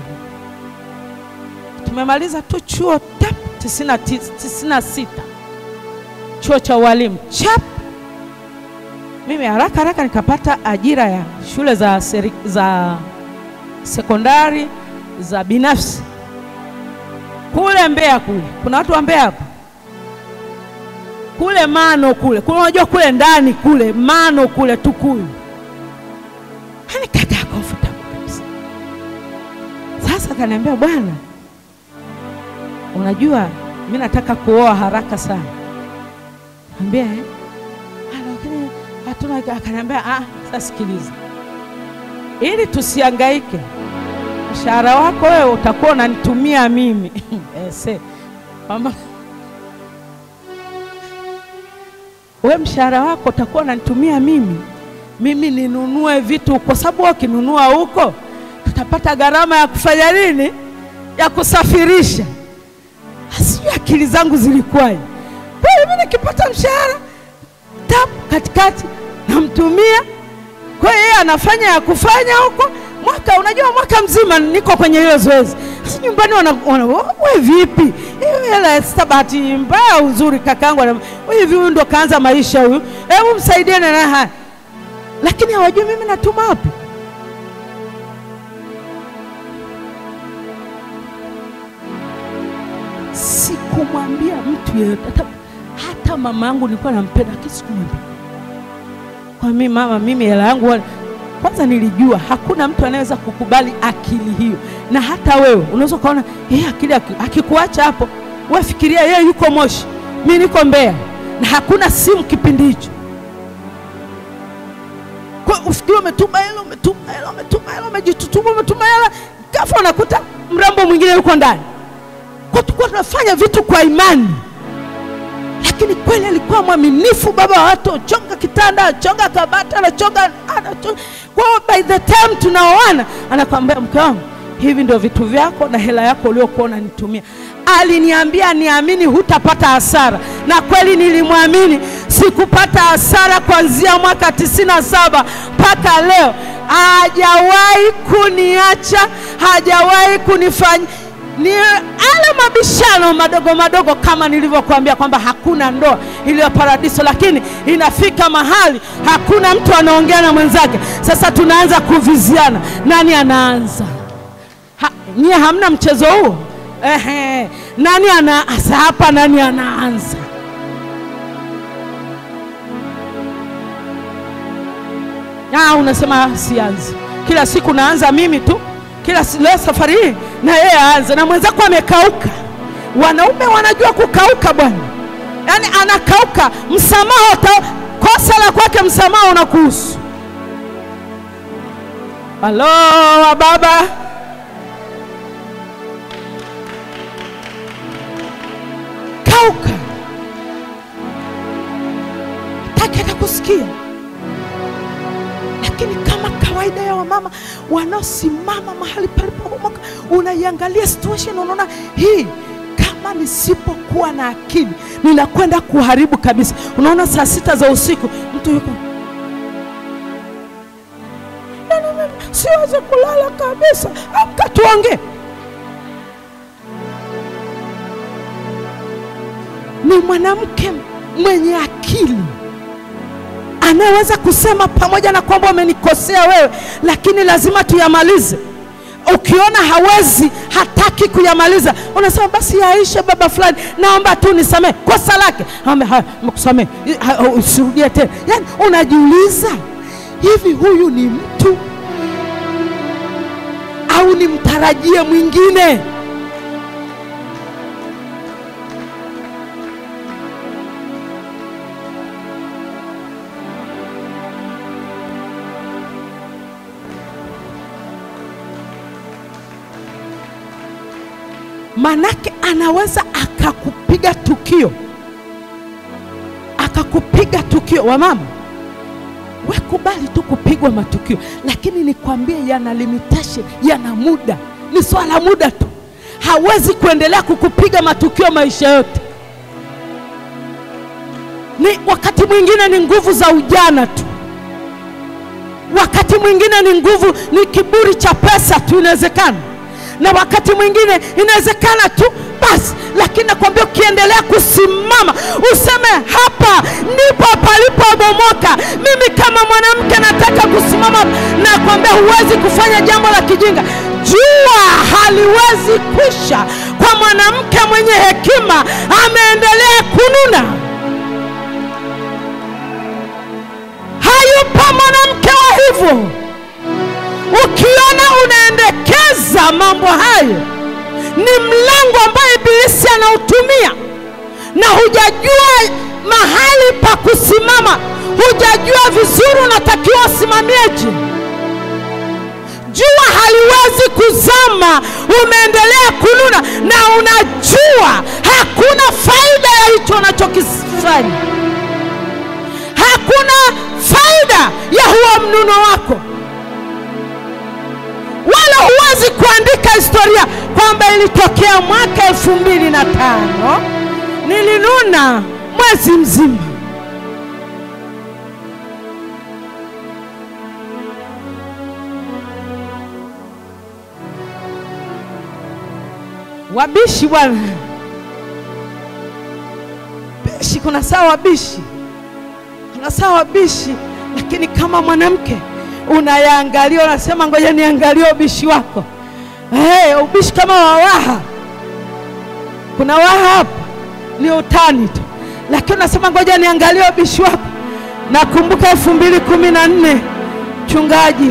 A: Tumemaliza tu chuo 96 chuo cha walimu chap. Mimi haraka nikapata ajira ya shule za sekondari za binafsi kule Mbeya. Kule kuna watu wa Mbeya hapo, kule Mano kule, unajua kule ndani kule Mano kule Tukuyu. Nikata comfortable kabisa. Sasa kaniambia, bwana unajua mimi nataka kuoa haraka sana. Niambia lakini hatuna. Akaniambia sasa sikiliza, ili tusihangaike, mshahara wako wewe utakuwa unanitumia mimi. Mama, wewe mshahara wako utakuwa unanitumia mimi ninunue vitu, kwa sababu ukinunua huko tutapata gharama ya kufanya nini, ya kusafirisha. Asijui akili zangu zilikuwaje. Kwa hiyo mimi nikipata mshahara katikati namtumia, kwa hiyo yeye anafanya ya kufanya huko. Unajua mwaka mzima niko kwenye hilo zoezi. Sasa nyumbani wewe vipi? Hiyo hela stabati mbaya uzuri kakaangu. Hivi huyu ndo kaanza maisha huyu. Hebu msaidiane na haya. Lakini hawajui mimi natuma wapi. Sikumwambia mtu yeyote. Hata mama yangu nilikuwa nampenda, lakini sikumwambia. Kwa mimi mama, mimi hela yangu kwanza nilijua hakuna mtu anaweza kukubali akili hiyo. Na hata wewe unaweza kaona akili akikuacha hapo, wewe fikiria yeye yuko Moshi, mimi niko Mbeya na hakuna simu kipindi hicho. Kwa ufikiri umetuma hela, umejitutuma, umetuma hela, ghafla unakuta mrambo mwingine yuko ndani. Kwa tulikuwa tunafanya vitu kwa imani. Lakini kweli alikuwa mwaminifu baba wa watu, chonga kitanda, chonga kabati, anachonga. Kwa by the time tunaoana anakuambia, mke wangu hivi ndio vitu vyako na hela yako uliokuwa unanitumia. Aliniambia niamini hutapata hasara, na kweli nilimwamini. Sikupata hasara kuanzia mwaka 97 mpaka leo. Hajawahi kuniacha, hajawahi kunifanya ni ale mabishano madogo kama nilivyokuambia kwamba hakuna ndoa iliyo paradiso, lakini inafika mahali hakuna mtu anaongea na mwenzake. Sasa tunaanza kuviziana, nani anaanza? Nyie hamna mchezo huo? Nani anaanza hapa? Nani anaanza? Unasema sianzi. Kila siku naanza mimi tu. Kila leo safari hii na yeye aanze, na mwenzako amekauka. Wanaume wanajua kukauka bwana. Yaani anakauka, msamaha kosa la kwake msamaha unakuhusu. Halo baba. Kauka. Hataki hata kusikia. Lakini kama kawaida ya wamama wanaosimama mahali palipomoka, unaiangalia situation, unaona hii kama nisipokuwa na akili ninakwenda kuharibu kabisa. Unaona saa 6 za usiku mtu yuko, siwezi kulala kabisa, amka tuongee. Ni mwanamke mwenye akili, anaweza kusema pamoja na kwamba umenikosea wewe, lakini lazima tuyamalize. Ukiona hawezi, hataki kuyamaliza, unasema basi yaishe baba fulani, naomba tu nisamee kosa lake. Nimekusamee, usirudie tena. Yani unajiuliza, hivi huyu ni mtu au ni mtarajie mwingine? Manake anaweza akakupiga tukio. Wa mama, we kubali tu kupigwa matukio, lakini nikwambie yana limitation, yana muda. Ni swala muda tu. Hawezi kuendelea kukupiga matukio maisha yote. Ni wakati mwingine ni nguvu za ujana tu. Wakati mwingine ni nguvu, ni kiburi cha pesa tu, inawezekana. Na wakati mwingine inawezekana tu basi, lakini nakwambia ukiendelea kusimama, useme hapa ndipo palipobomoka. Mimi kama mwanamke nataka kusimama, na kwambia huwezi kufanya jambo la kijinga. Jua haliwezi kwisha kwa mwanamke mwenye hekima, ameendelea kununa. Hayupo mwanamke wa hivyo. Ukiona unaendekeza mambo hayo, ni mlango ambao ibilisi anautumia, na hujajua mahali pa kusimama, hujajua vizuri unatakiwa usimamieje. Jua haliwezi kuzama, umeendelea kununa, na unajua hakuna faida ya hicho unachokifanya. Hakuna faida ya huo mnuno wako. Wala huwezi kuandika historia kwamba ilitokea mwaka 2005 nilinuna mwezi mzima. Wabishi bwana. Bishi, kuna sawa wabishi. Kuna sawa wabishi, lakini kama mwanamke unayaangalia, unasema ngoja niangalie ubishi wako. Ubishi kama wawaha. Kuna waha hapa ni utani tu, lakini unasema ngoja niangalie ubishi wako. Nakumbuka 2014 mchungaji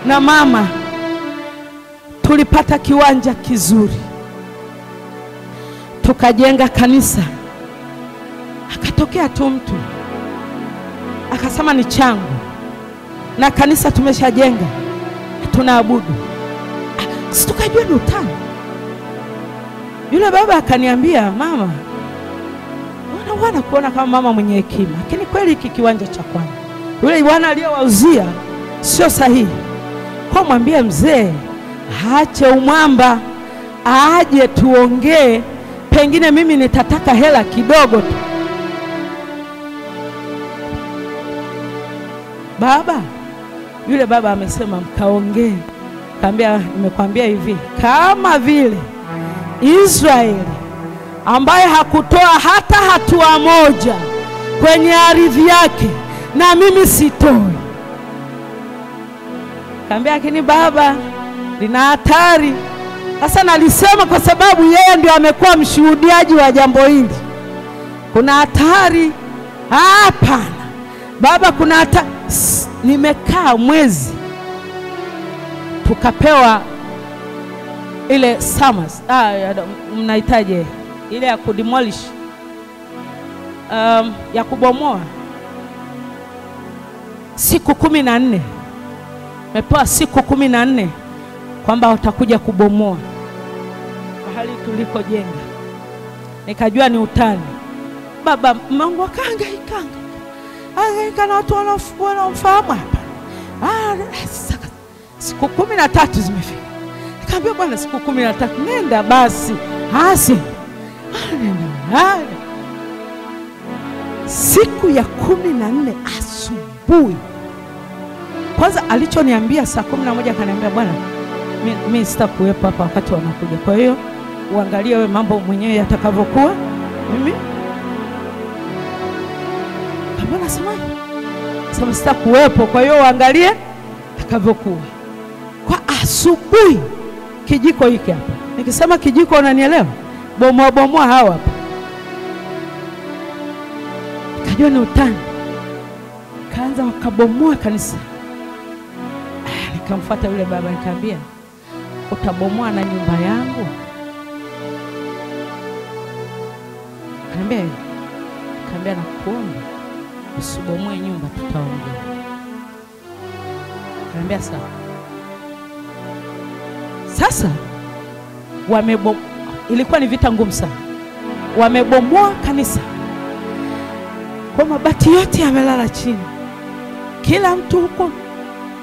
A: na mama tulipata kiwanja kizuri, tukajenga kanisa. Akatokea tu mtu akasema ni changu, na kanisa tumeshajenga, tunaabudu. Sisi tukajua ni utani. Yule baba akaniambia, mama, wana kuona kama mama mwenye hekima, lakini kweli hiki kiwanja cha kwanza yule bwana aliyowauzia sio sahihi. Kwa mwambie mzee aache umwamba, aje tuongee, pengine mimi nitataka hela kidogo tu. Baba, yule baba amesema mkaongee. Kaambia, nimekwambia hivi, kama vile Israeli ambaye hakutoa hata hatua moja kwenye ardhi yake, na mimi sitoi. Kaambia, lakini baba, lina hatari. Sasa nalisema kwa sababu yeye ndio amekuwa mshuhudiaji wa jambo hili. Kuna hatari? Hapana baba, kuna hatari. Nimekaa mwezi, tukapewa ile summers, mnahitaji ile ya kudemolish, ya kubomoa, siku 14. Mepewa siku 14 kwamba watakuja kubomoa mahali tulikojenga. Nikajua ni utani. Baba Mungu akahangaika na watu wanaofahamu hapa. Siku 13 zimefika. Nikamwambia, bwana, siku 13 nenda basi. Nenda. Siku ya 14 asubuhi. Kwanza alichoniambia saa 11 akaniambia, bwana, mimi sitakuwepo hapa wakati wanakuja. Kwa hiyo uangalie wewe mambo mwenyewe yatakavyokuwa. Mimi Bwana semaje? Sema sitakuwepo, kwa hiyo uangalie takavyokuwa. Kwa asubuhi kijiko hiki hapa. Nikisema kijiko unanielewa? Bomoa hawa hapa. Kajua ni utani. Kaanza wakabomoa kanisa. Nikamfuata yule baba nikamwambia, utabomoa na nyumba yangu? Nikamwambia nakuomba usibomoe nyumba, tutaongea. Nikamwambia sawa. Sasa ilikuwa ni vita ngumu sana. Wamebomoa kanisa. Kwa mabati yote yamelala chini. Kila mtu huko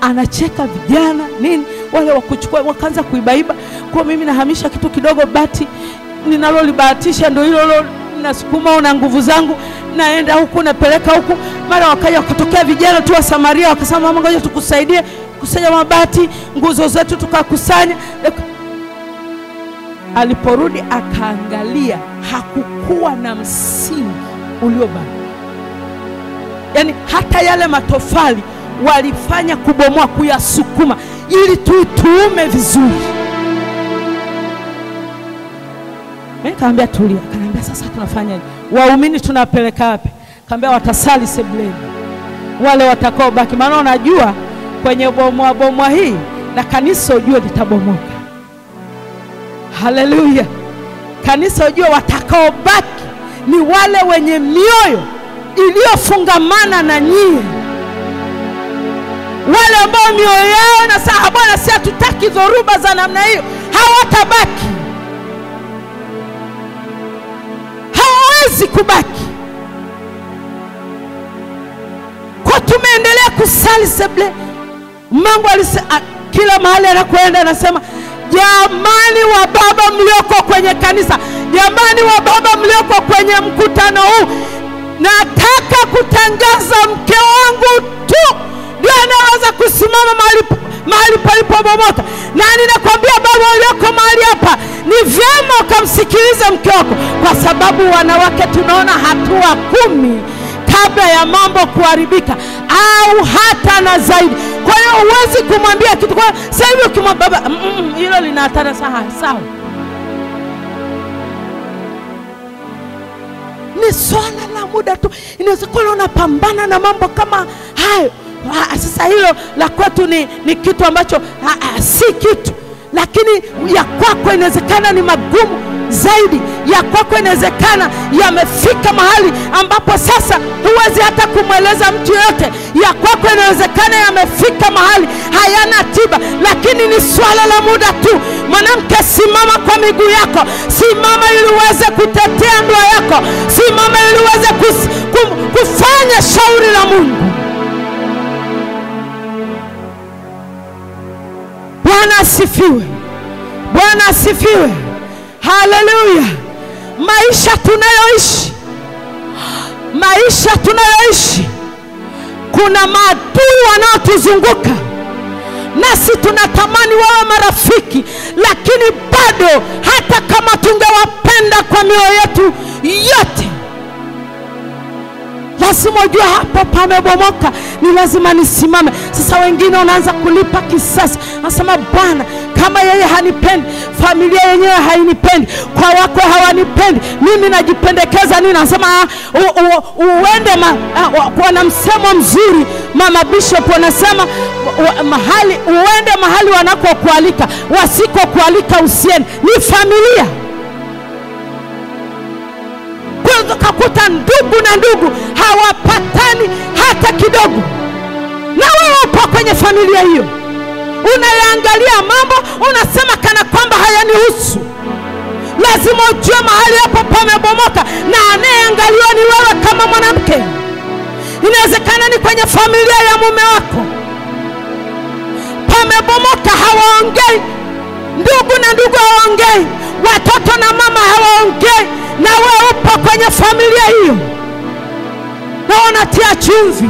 A: anacheka, vijana nini wale wakuchukua wakaanza kuibaiba. Kwa mimi nahamisha kitu kidogo, bati ninalolibahatisha ndio hilo, nasukuma una nguvu zangu, naenda huku napeleka huku. Mara wakaja wakatokea vijana tu wa Samaria wakasema, mama ngoja tukusaidie kusanya mabati, nguzo zetu tukakusanya. Aliporudi akaangalia, hakukuwa na msingi uliobaki. Yaani hata yale matofali walifanya kubomoa, kuyasukuma ili tuume vizuri. Mimi kaambia tulia. Akaniambia sasa tunafanya nini? Waumini tunapeleka wapi? Kaambia watasali sebuleni. Wale watakao baki, maana unajua kwenye bomoa hii na kanisa ujue litabomoka. Haleluya. Kanisa ujue watakao baki ni wale wenye mioyo iliyofungamana na nyie. Wale ambao mioyo yao na saa Bwana si hatutaki dhoruba za namna hiyo, hawatabaki. Hawawezi kubaki. Kwa tumeendelea kusali sebule. Mungu alisema kila mahali anakwenda anasema, jamani wa baba mlioko kwenye kanisa, jamani wa baba mlioko kwenye mkutano huu, nataka kutangaza mke wangu tu ndio anaweza kusimama mahali palipobomoka. Na ninakwambia baba ulioko mahali hapa, ni vyema ukamsikilize mke wako, kwa sababu wanawake tunaona hatua 10 kabla ya mambo kuharibika, au hata na zaidi. Kwa hiyo huwezi kumwambia kitu kwa sasa hivi ukimwambia baba hilo lina hatari sawa. Ni swala la muda tu. Inawezekana unapambana na mambo kama hayo. Sasa hilo la kwetu ni kitu ambacho si kitu, lakini ya kwako inawezekana ni magumu zaidi. Ya kwako inawezekana yamefika mahali ambapo sasa huwezi hata kumweleza mtu yote. Ya kwako inawezekana yamefika mahali hayana tiba, lakini ni swala la muda tu. Mwanamke, simama kwa miguu yako. Simama ili uweze kutetea ndoa yako. Simama ili uweze kufanya shauri la Mungu. Bwana asifiwe. Bwana asifiwe. Haleluya. Maisha tunayoishi, kuna maadui wanaotuzunguka, nasi tunatamani wawe marafiki, lakini bado hata kama tungewapenda kwa mioyo yetu yote, lazima ujue hapo pamebomoka, ni lazima nisimame. Sasa wengine wanaanza kulipa kisasi. Nasema Bwana, kama yeye hanipendi, familia yenyewe hainipendi, kwa wako hawanipendi, mimi najipendekeza nini? Nasema uende kuna msemo mzuri Mama Bishop wanasema uende mahali wanakokualika, wasikokualika usiende. Ni familia. Ukakuta ndugu na ndugu hawapatani hata kidogo, na wewe upo kwenye familia hiyo, unayaangalia mambo unasema kana kwamba hayanihusu. Lazima ujue mahali hapo pamebomoka, na anayeangaliwa ni wewe kama mwanamke. Inawezekana ni kwenye familia ya mume wako pamebomoka, hawaongei, ndugu na ndugu hawaongei, watoto na mama hawaongei, na wewe upo kwenye familia hiyo na unatia chumvi.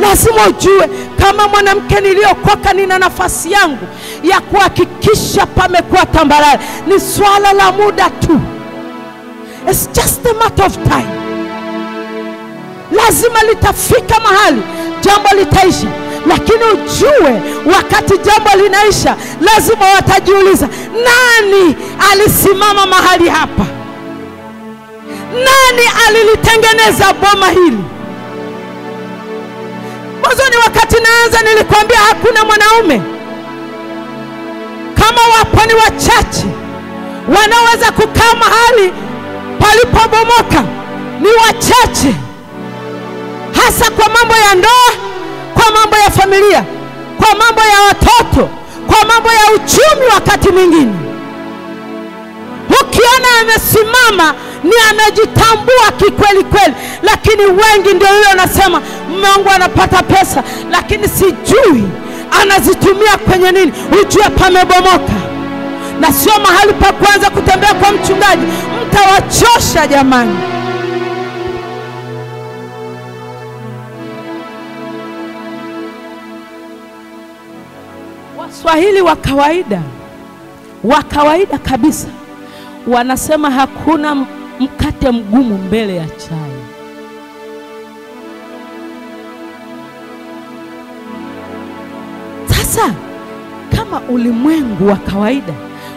A: Lazima ujue kama mwanamke niliokoka, nina nafasi yangu ya kuhakikisha pamekuwa tambarare. Ni swala la muda tu. It's just a matter of time. Lazima litafika mahali jambo litaisha, lakini ujue wakati jambo linaisha lazima watajiuliza, nani alisimama mahali hapa? Nani alilitengeneza boma hili? Mwanzoni wakati naanza nilikwambia hakuna mwanaume. Kama wapo ni wachache wanaweza kukaa mahali palipobomoka, ni wachache, hasa kwa mambo ya ndoa, kwa mambo ya familia, kwa mambo ya watoto, kwa mambo ya uchumi. Wakati mwingine ukiona amesimama ni amejitambua kikweli kweli, lakini wengi ndio yule anasema mume wangu anapata pesa, lakini sijui anazitumia kwenye nini. Ujue pamebomoka, na sio mahali pa kwanza kutembea kwa mchungaji. Mtawachosha jamani. Waswahili wa kawaida kabisa wanasema hakuna mkate mgumu mbele ya chai. Sasa kama ulimwengu wa kawaida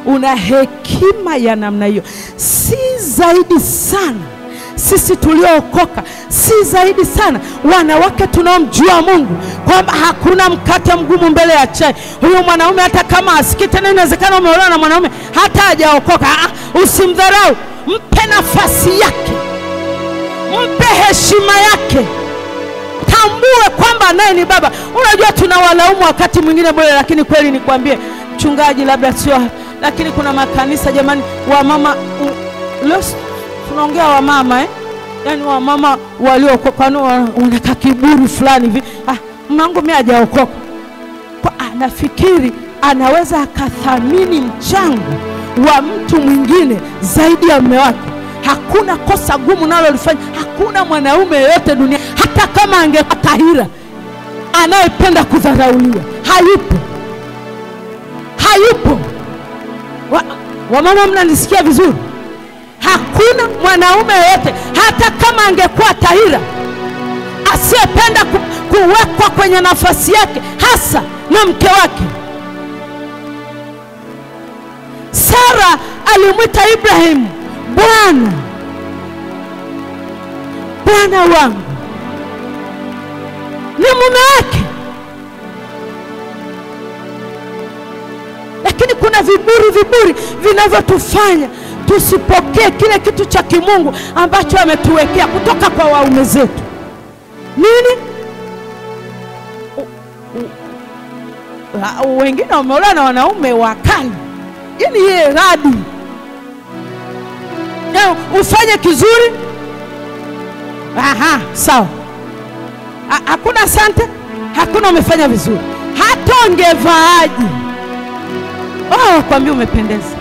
A: una hekima ya namna hiyo, si zaidi sana sisi tuliookoka, si zaidi sana wanawake tunaomjua Mungu, kwamba hakuna mkate mgumu mbele ya chai. Huyo mwanaume hata kama asikite, na inawezekana umeolewa na mwanaume hata hajaokoka, usimdharau, mpe nafasi yake, mpe heshima yake, tambue kwamba naye ni baba. Unajua tunawalaumu wakati mwingine bora, lakini kweli nikwambie mchungaji, labda sio, lakini kuna makanisa jamani, wa mama leo tunaongea wa mama yani wa mama waliokoka wanakaa kiburi fulani hivi. Mwanangu mimi hajaokoka, kwa anafikiri anaweza akathamini mchango wa mtu mwingine zaidi ya mume wake. Hakuna kosa gumu nalo lifanya. Hakuna mwanaume yote dunia, hata kama angekatahira, anayependa kudharauliwa. Hayupo. Wa mama mnanisikia vizuri? Hakuna mwanaume yote, hata kama angekuwa tahira, asiyependa kuwekwa kwenye nafasi yake hasa na mke wake. Sara alimwita Ibrahim Bwana wangu, ni mume wake. Lakini kuna viburi vinavyotufanya tusipokee kile kitu cha kimungu ambacho ametuwekea kutoka kwa waume zetu. Nini? Wengine wameolewa na wanaume wakali, yani yeye radi. Ufanye kizuri, sawa, hakuna asante, hakuna umefanya vizuri, hata ungevaaje kwambia umependeza.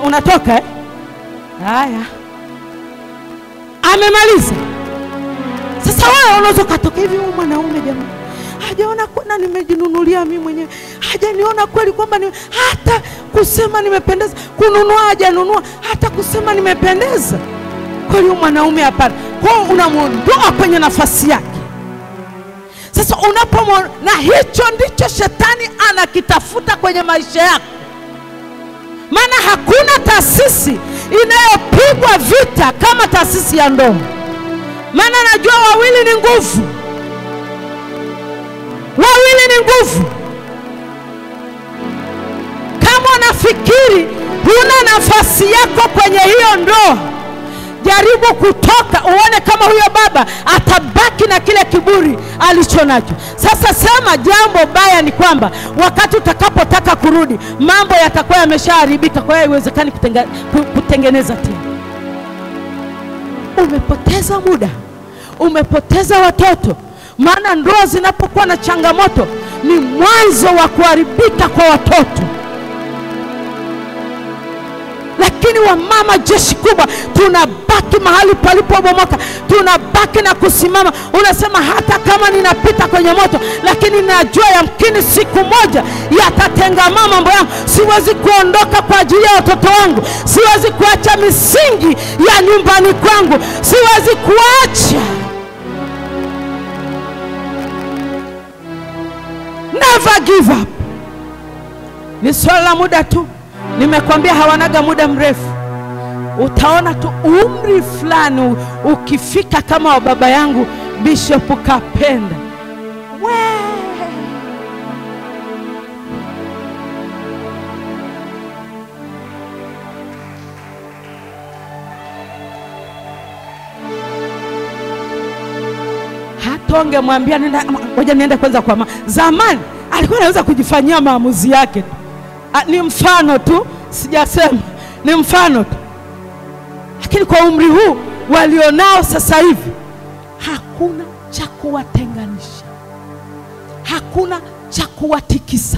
A: Unatoka haya, amemaliza. Sasa wewe unaweza kutoka hivi, huyu mwanaume jamani hajaona kuna nimejinunulia mimi mwenyewe, hajaniona kweli kwamba hata kusema nimependeza, kununua hajanunua, hata kusema nimependeza. Kweli huyu mwanaume hapana. Kwa unamuondoa kwenye nafasi yake. Sasa unapomwona, na hicho ndicho shetani anakitafuta kwenye maisha yako. Maana hakuna taasisi inayopigwa vita kama taasisi ya ndoa. Maana najua wawili ni nguvu. Kama unafikiri huna nafasi yako kwenye hiyo ndoa, jaribu kutoka uone kama huyo baba atabaki na kile kiburi alichonacho. Sasa sema jambo baya ni kwamba wakati utakapotaka kurudi, mambo yatakuwa yameshaharibika, kwa hiyo haiwezekani kutengeneza tena. Umepoteza muda, umepoteza watoto. Maana ndoa zinapokuwa na changamoto ni mwanzo wa kuharibika kwa watoto. Lakini Lakini wamama jeshi kubwa, tunabaki mahali palipobomoka, tunabaki na kusimama. Unasema hata kama ninapita kwenye moto, lakini najua yamkini siku moja yatatengamaa mambo yangu. Siwezi kuondoka kwa ajili ya watoto wangu, siwezi kuacha misingi ya nyumbani kwangu, siwezi kuacha. Never give up. Ni swala la muda tu. Nimekwambia hawanaga muda mrefu. Utaona tu umri fulani ukifika kama wa baba yangu Bishop Kapenda. Hata ungemwambia nenda, ngoja niende kwanza kwa mama. Zamani alikuwa anaweza kujifanyia maamuzi yake. Ni mfano tu, sijasema, ni mfano tu. Lakini kwa umri huu walionao sasa hivi, hakuna cha kuwatenganisha, hakuna cha kuwatikisa.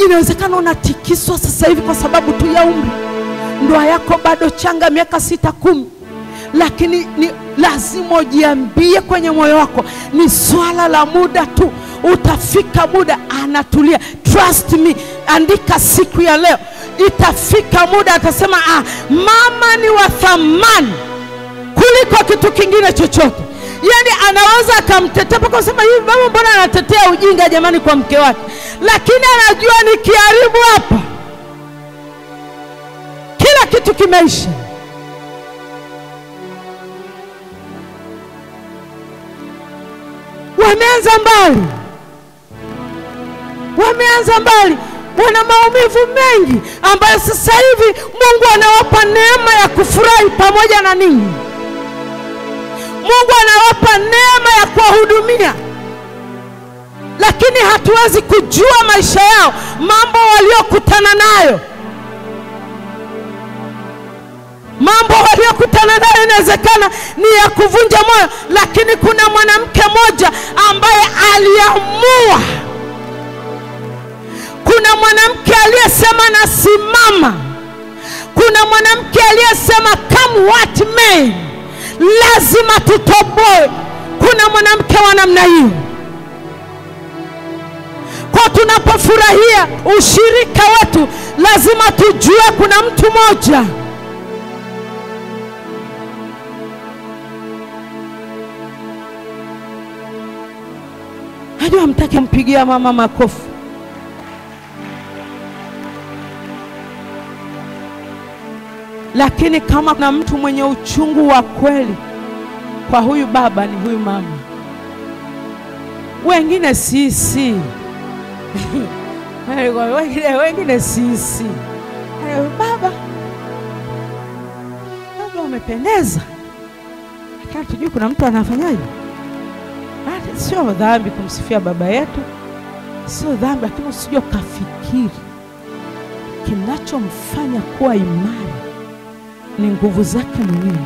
A: Inawezekana unatikiswa sasa hivi kwa sababu tu ya umri. Ndoa yako bado changa, miaka 6-10. Lakini ni lazima ujiambie kwenye moyo wako, ni swala la muda tu. Utafika muda anatulia. Trust me. Andika siku ya leo, itafika muda atasema mama ni wa thamani kuliko kitu kingine chochote. Yani anaweza akamtetea mpaka kusema hivi, mama mbona anatetea ujinga jamani kwa mke wake? Lakini anajua nikiharibu hapa kila kitu kimeisha. Wameanza mbali, wameanza mbali, wana maumivu mengi ambayo sasa hivi Mungu anawapa neema ya kufurahi pamoja na ninyi. Mungu anawapa neema ya kuwahudumia, lakini hatuwezi kujua maisha yao, mambo waliokutana nayo. Mambo waliokutana nayo inawezekana ni ya kuvunja moyo, lakini kuna mwanamke mmoja ambaye aliamua. Kuna mwanamke aliyesema nasimama. Kuna mwanamke aliyesema come what may, lazima tutoboe. Kuna mwanamke wa namna hiyo. Kwa tunapofurahia ushirika wetu, lazima tujue kuna mtu mmoja. Hadi hamtaki mpigia mama makofi. Lakini kama kuna mtu mwenye uchungu wa kweli kwa huyu baba, ni huyu mama. Wengine sisi wengine sisi baba umependeza, lakini tujui kuna mtu anafanyaje. Sio dhambi kumsifia baba yetu, sio dhambi, lakini usije ukafikiri kinachomfanya kuwa imara ni nguvu zake mwenyewe.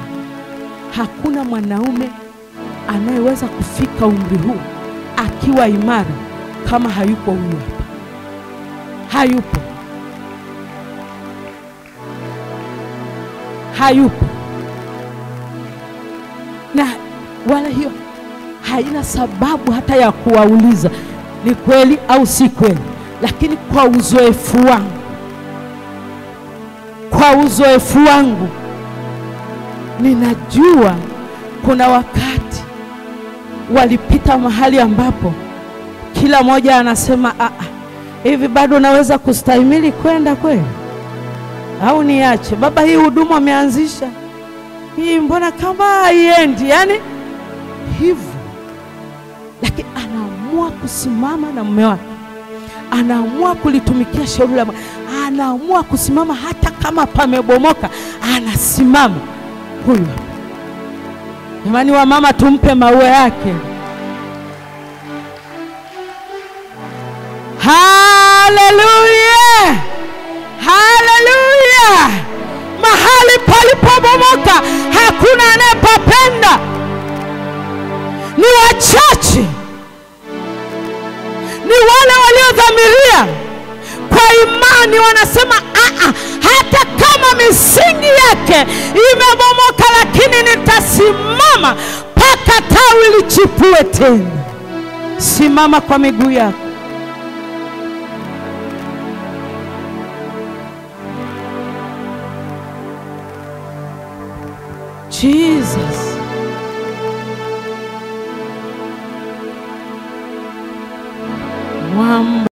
A: Hakuna mwanaume anayeweza kufika umri huu akiwa imara kama hayupo huyu hapa. Hayupo. Hayupo. Na wala hiyo haina sababu hata ya kuwauliza ni kweli au si kweli. Lakini kwa uzoefu wangu, ninajua kuna wakati walipita mahali ambapo kila mmoja anasema hivi bado naweza kustahimili kwenda kweli au niache? Baba, hii huduma ameanzisha hii, mbona kama haiendi? Yani hivyo. Lakini anaamua kusimama na mume wake, anaamua kulitumikia shauri la Mungu, anaamua kusimama hata kama pamebomoka, anasimama. Huyu jamani, wa mama tumpe maua yake. Haleluya, haleluya. Mahali palipobomoka hakuna anayepapenda, ni wachache, ni wale waliodhamiria kwa imani wanasema hata kama misingi yake imebomoka, lakini nitasimama mpaka tawi lichipue tena. Simama kwa miguu yako. Jesus. Mwamba